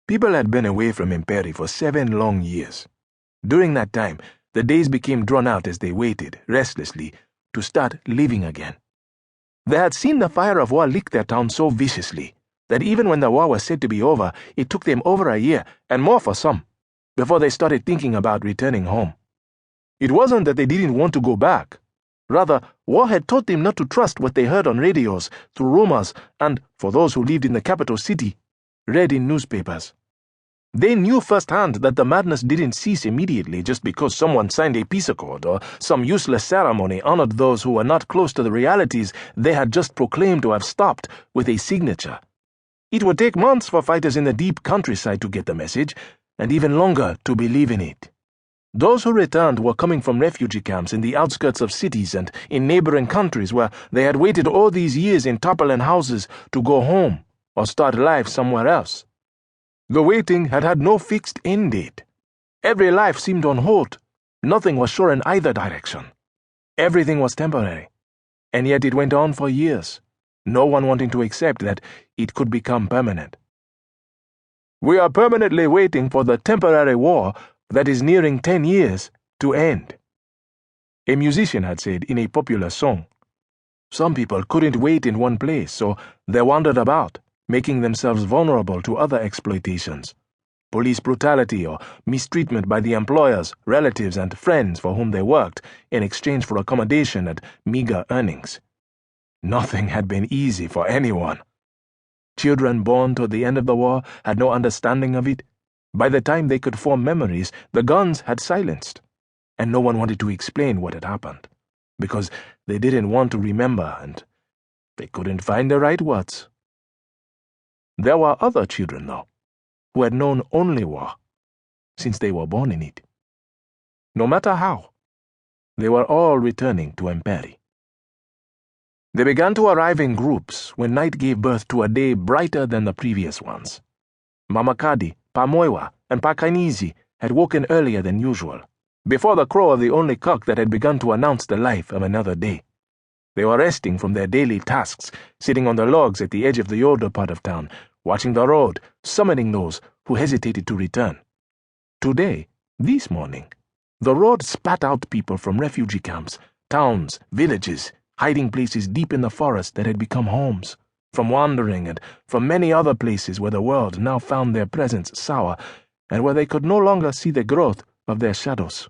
People had been away from Imperi for 7 long years. During that time, the days became drawn out as they waited, restlessly, to start living again. They had seen the fire of war lick their town so viciously that even when the war was said to be over, it took them over a year, and more for some, before they started thinking about returning home. It wasn't that they didn't want to go back. Rather, war had taught them not to trust what they heard on radios, through rumors, and, for those who lived in the capital city, read in newspapers. They knew firsthand that the madness didn't cease immediately just because someone signed a peace accord or some useless ceremony honored those who were not close to the realities they had just proclaimed to have stopped with a signature. It would take months for fighters in the deep countryside to get the message, and even longer to believe in it. Those who returned were coming from refugee camps in the outskirts of cities and in neighboring countries where they had waited all these years in tarpaulin houses to go home or start life somewhere else. The waiting had had no fixed end date. Every life seemed on hold. Nothing was sure in either direction. Everything was temporary, and yet it went on for years, no one wanting to accept that it could become permanent. We are permanently waiting for the temporary war that is nearing 10 years to end, a musician had said in a popular song. Some people couldn't wait in one place, so they wandered about, making themselves vulnerable to other exploitations, police brutality or mistreatment by the employers, relatives, and friends for whom they worked in exchange for accommodation and meager earnings. Nothing had been easy for anyone. Children born toward the end of the war had no understanding of it. By the time they could form memories, the guns had silenced, and no one wanted to explain what had happened, because they didn't want to remember and they couldn't find the right words. There were other children, though, who had known only war, since they were born in it. No matter how, they were all returning to Imperi. They began to arrive in groups when night gave birth to a day brighter than the previous ones. Mama Kadi, Pamoiwa, and Pakanizi had woken earlier than usual, before the crow of the only cock that had begun to announce the life of another day. They were resting from their daily tasks, sitting on the logs at the edge of the older part of town, watching the road, summoning those who hesitated to return. Today, this morning, the road spat out people from refugee camps, towns, villages, hiding places deep in the forest that had become homes, from wandering and from many other places where the world now found their presence sour and where they could no longer see the growth of their shadows.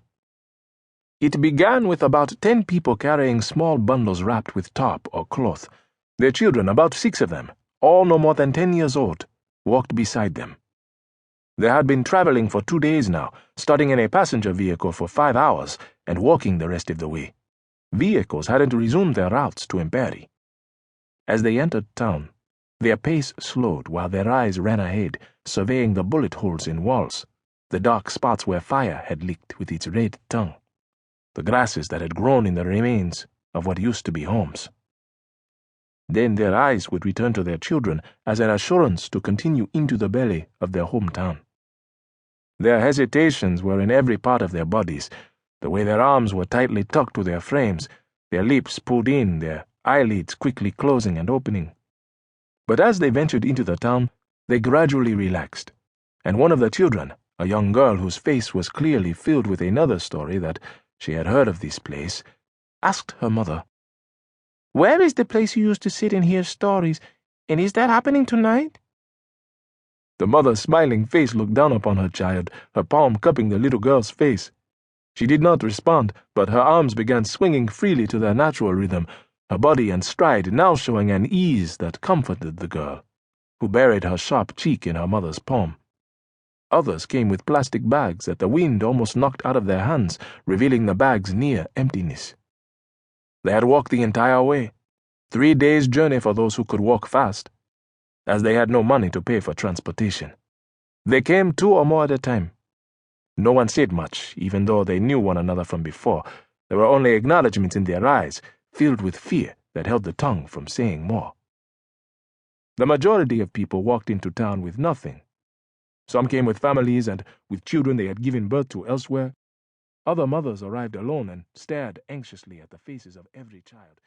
It began with about 10 people carrying small bundles wrapped with tarp or cloth. Their children, about 6 of them, all no more than 10 years old, walked beside them. They had been traveling for 2 days now, starting in a passenger vehicle for 5 hours and walking the rest of the way. Vehicles hadn't resumed their routes to Imperi. As they entered town, their pace slowed while their eyes ran ahead, surveying the bullet holes in walls, the dark spots where fire had licked with its red tongue, the grasses that had grown in the remains of what used to be homes. Then their eyes would return to their children as an assurance to continue into the belly of their hometown. Their hesitations were in every part of their bodies, the way their arms were tightly tucked to their frames, their lips pulled in, their eyelids quickly closing and opening. But as they ventured into the town, they gradually relaxed, and one of the children, a young girl whose face was clearly filled with another story that she had heard of this place, asked her mother, "Where is the place you used to sit and hear stories, and is that happening tonight?" The mother's smiling face looked down upon her child, her palm cupping the little girl's face. She did not respond, but her arms began swinging freely to their natural rhythm, her body and stride now showing an ease that comforted the girl, who buried her sharp cheek in her mother's palm. Others came with plastic bags that the wind almost knocked out of their hands, revealing the bags' near emptiness. They had walked the entire way, 3 days' journey for those who could walk fast, as they had no money to pay for transportation. They came 2 or more at a time. No one said much, even though they knew one another from before. There were only acknowledgments in their eyes, filled with fear that held the tongue from saying more. The majority of people walked into town with nothing. Some came with families and with children they had given birth to elsewhere. Other mothers arrived alone and stared anxiously at the faces of every child.